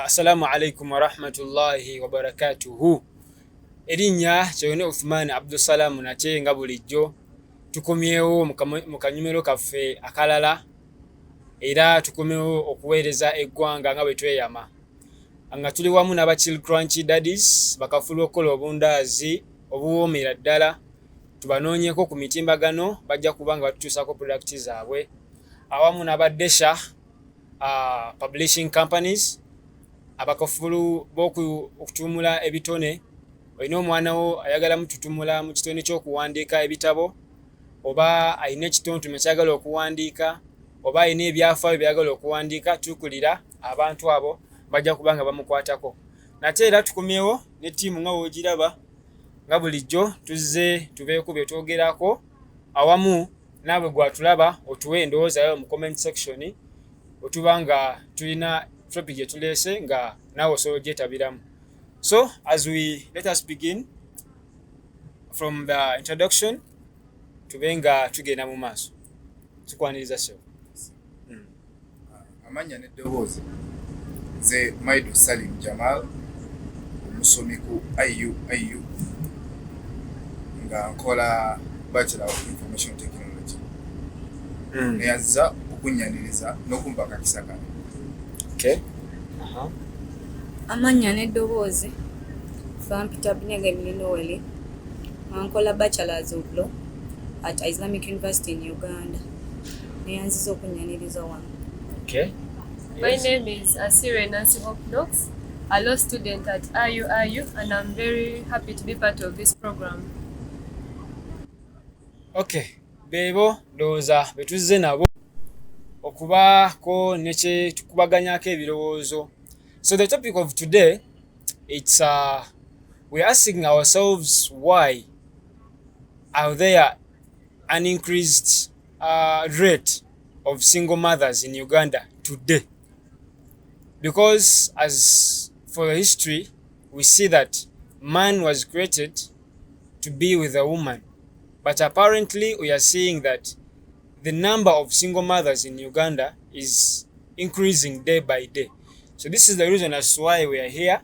Assalamu alaikum wa rahmatullahi wa barakatuhu. Erinnya kyone Uthman Abdussalam nate nga bulijjo tukomyewo mu kanyumiro kaffe akalala era tukomyewo okuweereza eggwanga nga bwe tweyama nga tuli wamu n'aba Crunchy Daddies bakafulwa okukola obundaazi obuwoomera ddala tubanoonyeko ku mitimbagano bajja kuba nga batutuusako product zaabwe awamu n'aba Desha publishing companies abakafulu b'okututumula ebitone. Olina omwana wo ayagala mututumula mu kitone ky'okuwandiika ebitabo oba ayina ekitontome kyagala okuwandiika oba ayina ebyafaayo byagala okuwandiika tukulira abantu abo bajja kuba nga bamukwatako. Nate era tukomyewo ne ttiimu nga woogiraba nga bulijjo tuzze tubeeko bye twogerako awamu naawe gwatulaba otuwe endowooza yo mu comment section otuba nga tulina topic gye tuleese nga naawe osobola ogyetabiramu. So let us begin from the introduction tube nga tugenda mu maaso. Tukwaniriza sebo. Amanya n'eddoboozi ze Maidu Salim Jamal omusomi ku IUIU nga nkola Bachelor of Information Technology. Neyazza okunyaniriza n'okumpa akakisa kano. Okay. Amanya n'eddoboozi Peter Binega Milinoweli nkola Bachelor's of Law at Islamic University in Uganda. Neyanziza okunyaniriza wano. Okay. My name is Asire Nancy Hope Knox, a law student at IUIU, and I'm very happy to be part of this program. Okay. Bebo ndowooza betuzze nabo okubaako ne kye tukubaganyako ebirowoozo. So the topic of today, it's we're asking ourselves why are there an increased rate of single mothers in Uganda today? Because as for the history, we see that man was created to be with a woman. But apparently we are seeing that the number of single mothers in Uganda is increasing day by day. So this is the reason as to why we are here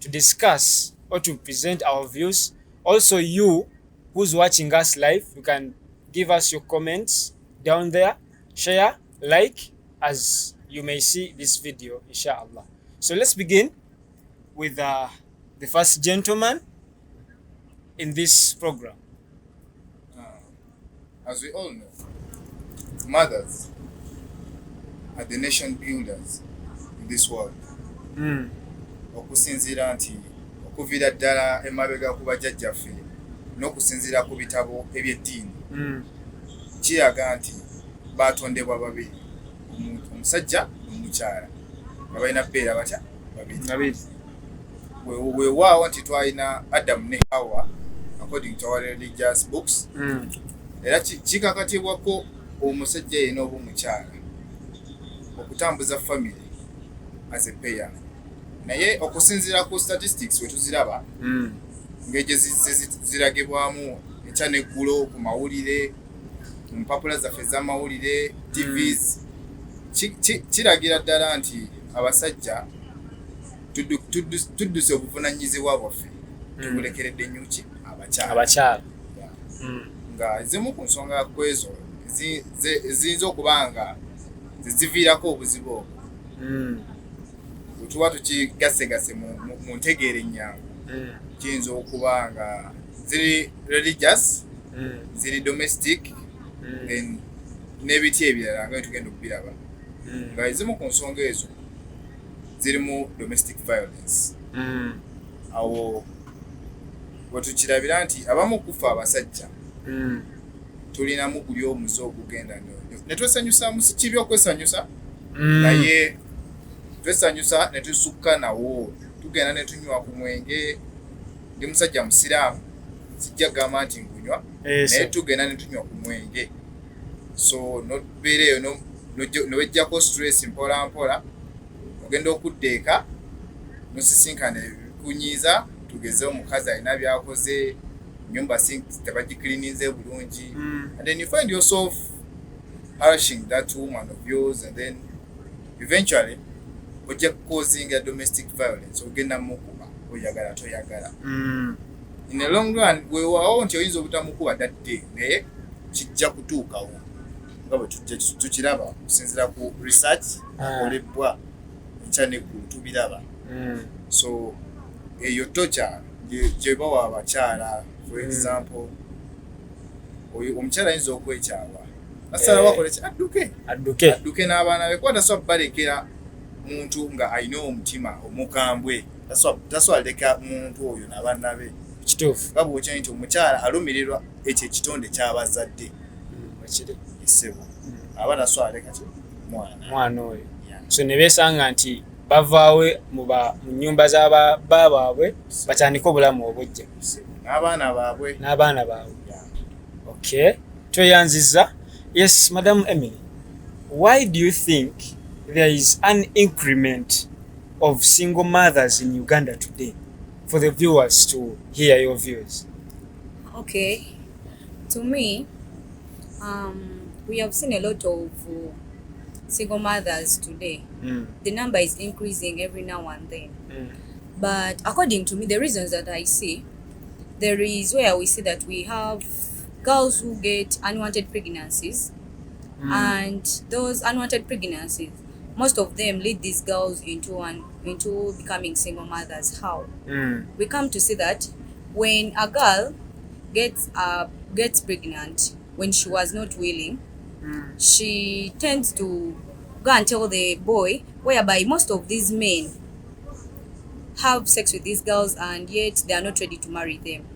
to discuss or to present our views. Also you who's watching us live, you can give us your comments down there, share, like, as you may see this video, inshallah. So let's begin with the first gentleman in this program. As we all know, mothers are the nation builders in this world. Okusinziira nti okuviira ddala emabega ku bajjajjaffe n'okusinziira ku bitabo eby'eddiini kiraga nti baatondebwa babiri, omusajja n'omukyala nga balina bbeera batya babiri. Weewaawo nti twalina Adamu ne Hawa according to our religious books. Era kikakatibwako omusajja yenna oba omukyala okutambuza family as a pair. Naye okusinziira ku statistics wetuziraba ng'egyo ziragibwamu ekya n'eggulo ku mawulire, mu mpapula zaffe ez'amawulire, TVs, kiragira ddala nti abasajja tudduse obuvunaanyizibwa bwaffe tubulekeredde nnyo ki Abakyala. nga ezimu ku nsonga kwezo ziyinza okuba nga ziviirako obuzibu obwo tuba tukigasegase mu ntegeera ennyangu. Kiyinza okuba nga ziri religious, ziri domestic, n'ebiti ebirala nga tugenda okubiraba nga ezimu ku nsonga ezo zirimu domestic violence. Awo wetukirabira nti abamu kufa abasajja tulinamu guli omuze ogugenda ne twesanyusamu, si kibi okwesanyusa naye twesanyusa ne tusukka nawo tugenda ne tunywa ku mwenge. Ndi musajja musiraamu sijja gamba nti nkunywa naye tugenda ne tunywa ku mwenge. So nobeera eyo nowejjako stress mpola mpola ogenda okuddeeka nosisinkana ebikunyiiza tugeze omukazi alina byakoze nyumba tebagikirinize bulungi and then you find yourself harashing that woman of yours and then eventually ojja kukozinga domestic violence ogenda mukuba oyagala toyagala in the long run weewaawo nti oyinza obutamukuba dadde naye kijja kutuukawo nga bwe tukiraba okusinziira ku research akolebwa enkya neggulu tubiraba so eyo tocha gye bawa abakyala for example omukyala ayinza okwekyawa asala wakola ki adduke n'abaana be kuba tasobola balekera muntu nga alina omutima omukambwe tasobola leka muntu oyo n'abaana be kituufu nga bw'okimanyi nti omukyala alumirirwa ekyo ekitonde ky'abazadde esebo aba tasobola leka ki mwana oyo so ne beesanga nti bavaawe mu nnyumba z'aba baabwe batandika obulamu obujja n'abaana baabwe okay tweyanziza. Yes, Madam Emily, why do you think there is an increment of single mothers in Uganda today? For the viewers to hear your views. Okay, to me, we have seen a lot of single mothers today. The number is increasing every now and then. But according to me, the reasons that I see, there is where we see that we have girls who get unwanted pregnancies, and those unwanted pregnancies, most of them lead these girls into becoming single mothers. How? We come to see that when a girl gets pregnant when she was not willing, she tends to go and tell the boy, whereby most of these men have sex with these girls and yet they are not ready to marry them.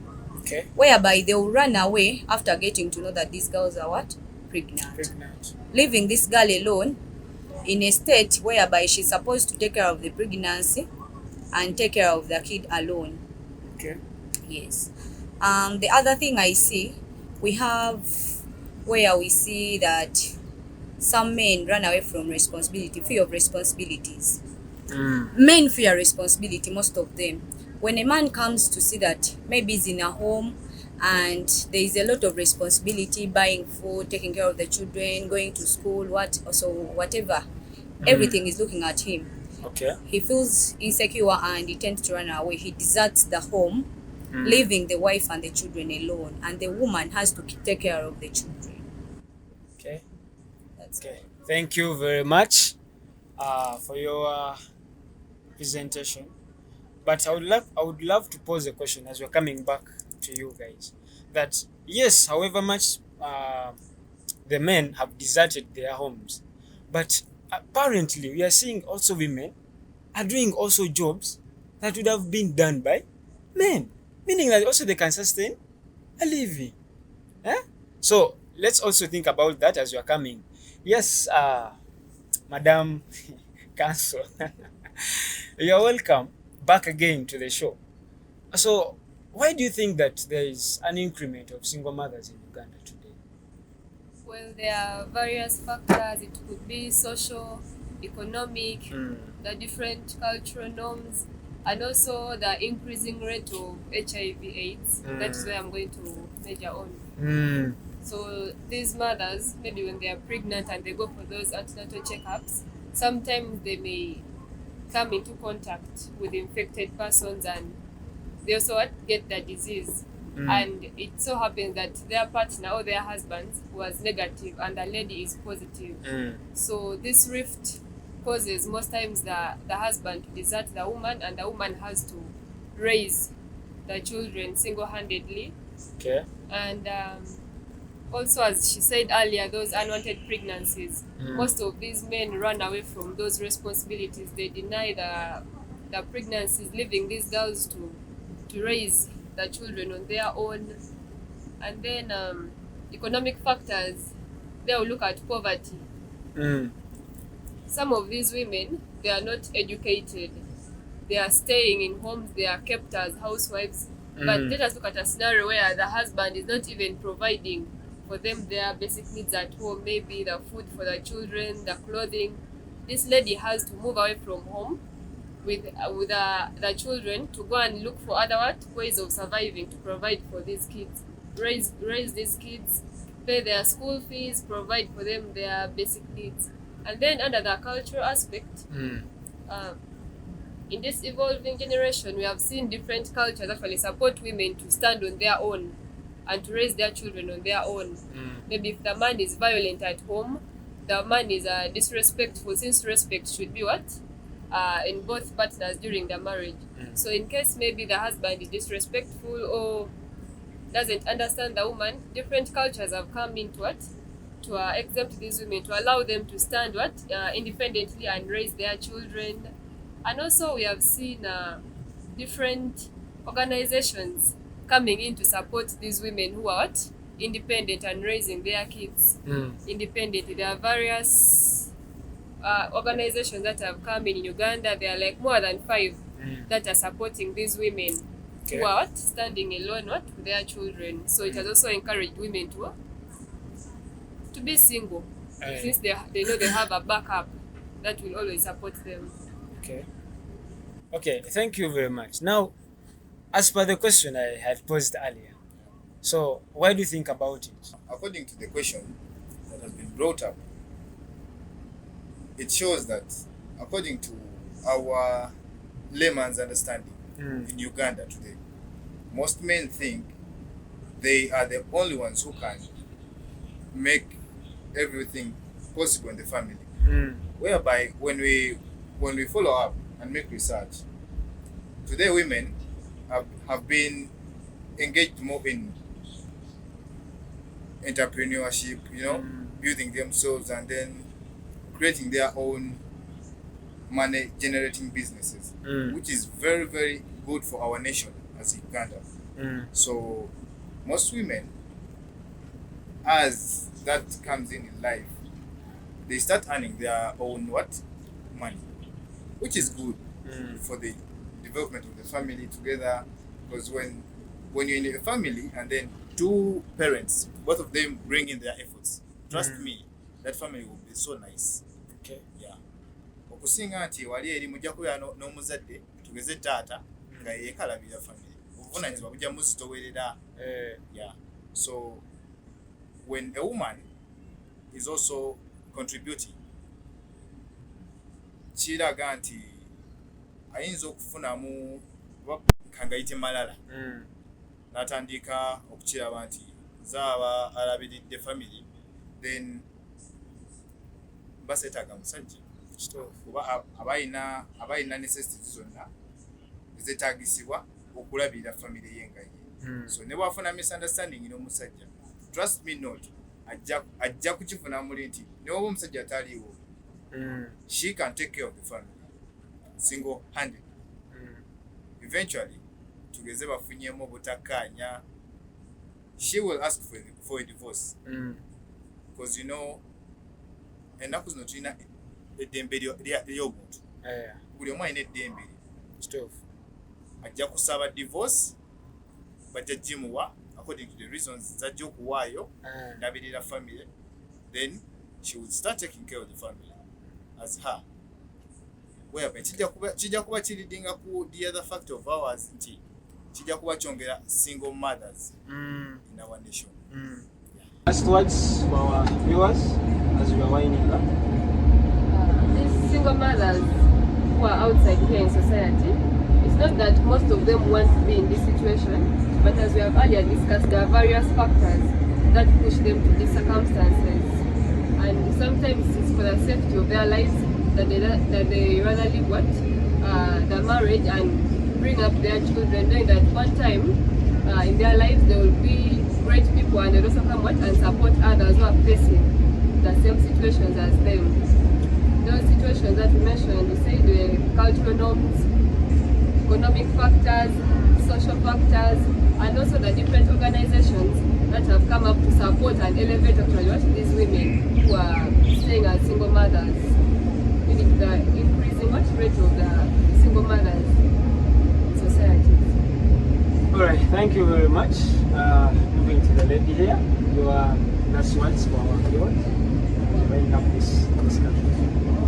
Okay. Whereby they will run away after getting to know that these girls are what? Pregnant. Leaving this girl alone in a state whereby she's supposed to take care of the pregnancy and take care of the kid alone. Okay. Yes. The other thing I see, we have where we see that some men run away from responsibility, fear of responsibilities. Men fear responsibility, most of them. When a man comes to see that maybe he's in a home and there is a lot of responsibility, buying food, taking care of the children, going to school, whatever, everything is looking at him. Okay. He feels insecure and he tends to run away. He deserts the home, leaving the wife and the children alone, and the woman has to take care of the children. Okay. That's okay. Thank you very much for your presentation. But I would love to pose a question as we're coming back to you guys. That yes, however much the men have deserted their homes, but apparently we are seeing also women are doing also jobs that would have been done by men, meaning that also they can sustain a living. So let's also think about that as we are coming. Yes, Madam Council, you are welcome back again to the show. So why do you think that there is an increment of single mothers in Uganda today? Well, there are various factors. It could be social, economic, the different cultural norms, and also the increasing rate of HIV/AIDS. That is where I'm going to major on. So these mothers, maybe when they are pregnant and they go for those antenatal checkups, sometimes they may come into contact with infected persons and they also get the disease. And it so happens that their partner or their husband was negative and the lady is positive. So this rift causes most times the husband to desert the woman, and the woman has to raise the children single-handedly. Okay. And also, as she said earlier, those unwanted pregnancies, most of these men run away from those responsibilities. They deny the pregnancies, leaving these girls to raise the children on their own. And then economic factors, they will look at poverty. Some of these women, they are not educated. They are staying in homes, they are kept as housewives. But let us look at a scenario where the husband is not even providing for them their basic needs at home, maybe the food for the children, the clothing. This lady has to move away from home with the children to go and look for other ways of surviving, to provide for these kids, raise these kids, pay their school fees, provide for them their basic needs. And then under the cultural aspect, In this evolving generation, we have seen different cultures actually support women to stand on their own and to raise their children on their own. Maybe if the man is violent at home, the man is disrespectful, since respect should be what? In both partners during the marriage. So in case maybe the husband is disrespectful or doesn't understand the woman, different cultures have come into what? To exempt these women, to allow them to stand what? Independently and raise their children. And also we have seen different organizations coming in to support these women who are what? Independent and raising their kids independently. There are various organizations that have come in Uganda. There are like more than 5 that are supporting these women who are what? Standing alone what? With their children. So it has also encouraged women to be single, since they know they have a backup that will always support them. Okay, thank you very much. Now, as per the question I had posed earlier, so what do you think about it? According to the question that has been brought up, it shows that according to our layman's understanding in Uganda today, most men think they are the only ones who can make everything possible in the family. Whereby when we follow up and make research, today women have been engaged more in entrepreneurship, building themselves and then creating their own money generating businesses, which is very, very good for our nation as Uganda. So most women, as that comes in life, they start earning their own money, which is good for the development of the family together. Because when you're in a family and then 2 parents, both of them bring in their efforts, trust me, that family will be so nice. Okusinga nti wali eri mujja kubeera n'omuzadde tugeze taata nga yeekalabira family, obuvunaanyizibwa bujja muzitowerera. So when a woman is also contributing, kiraga nti ayinza okufunamu kangayite malala, n'atandika okukiraba nti zaaba alabiridde family, then baseetaaga musajja kuba abayina necessities zonna ezetagisibwa okulabirira family ye nga ye. So ne bwafuna misunderstanding n'omusajja, trust me not, ajja kukifuna muli nti ne oba omusajja ataliiwo, she can take care of the family single-handed. Eventually tugeze bafunyemu obutakkaanya, she will ask for a divorce, because ennaku zino tulina eddembe ly'obuntu. Buli omu alina eddembe lye. Ajja kusaba divorce, bajja gimuwa according to the reasons zajja okuwaayo ndabirira family, then she will start taking care of the family as her. Whereby kijja kuba kiridinga ku the other factor of ours nti kijja kuba kyongera single mothers in our nation. Last words for our viewers as we are winding up. These single mothers who are outside here in society, it's not that most of them want to be in this situation, but as we have earlier discussed, there are various factors that push them to these circumstances, and sometimes it's for the safety of their lives that they rather leave the marriage and bring up their children, knowing that one time in their lives they will be great people and they'll also come and support others who are facing the same situations as them. Those situations that we mentioned, we say the cultural norms, economic factors, social factors, and also the different organizations that have come up to support and elevate actually these women who are staying as single mothers, meaning the increasing rate of the single mothers in society. Alright, thank you very much. Moving to the lady here, your last words for our viewers. Winding up this discussion.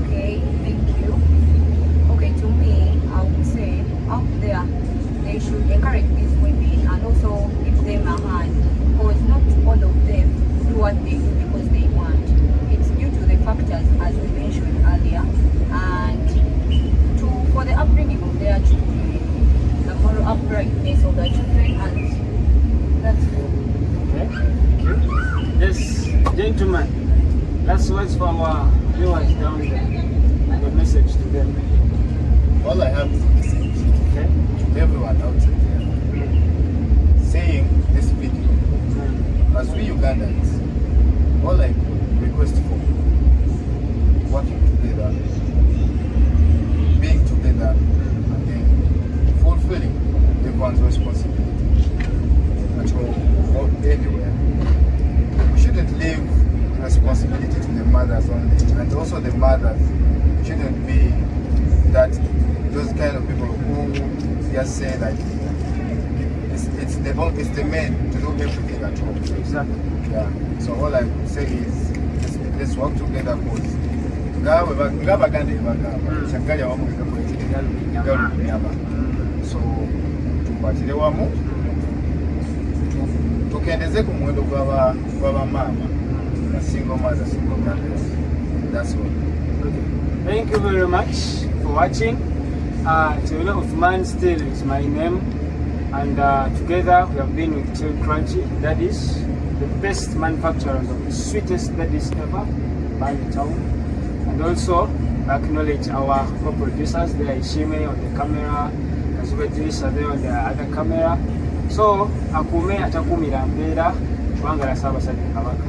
Okay, thank you. Okay, to me, I would say out there, they should encourage these women and also give them a hand, because not all of them do what they do because they want. It's due to the factors as we mentioned earlier, and uprightness of the children, and that's all. Okay, thank you. Yes, gentlemen, last words for our viewers down there. The message to them. All I have is a message Okay. to everyone outside here. Saying this video, as we Ugandans, all I could request for, working together, being together, and then fulfilling everyone's responsibility at home or anywhere. We shouldn't leave the responsibility to the mothers only, and also the mothers shouldn't be that those kind of people who just say that it's the men to do everything at home. Exactly. Yeah. So all I could say is let's work together, because ngabaganda ebagamba kyagali awamu galunyama. So tukwatire wamu, tukendeze ku muwendo gw'abamaama na single mother, single mothers. That's all. Okay. Thank you very much for watching. Chewene Uthman still is my name, and together we have been with Chill Crunchy. That is the best manufacturers of the sweetest daddies ever by the town. And also acknowledge our co-producers. There is Shime on the camera, Kazubedrisa there on the other camera. So akume atakumira mbera kubanga la saba sadi kabaka.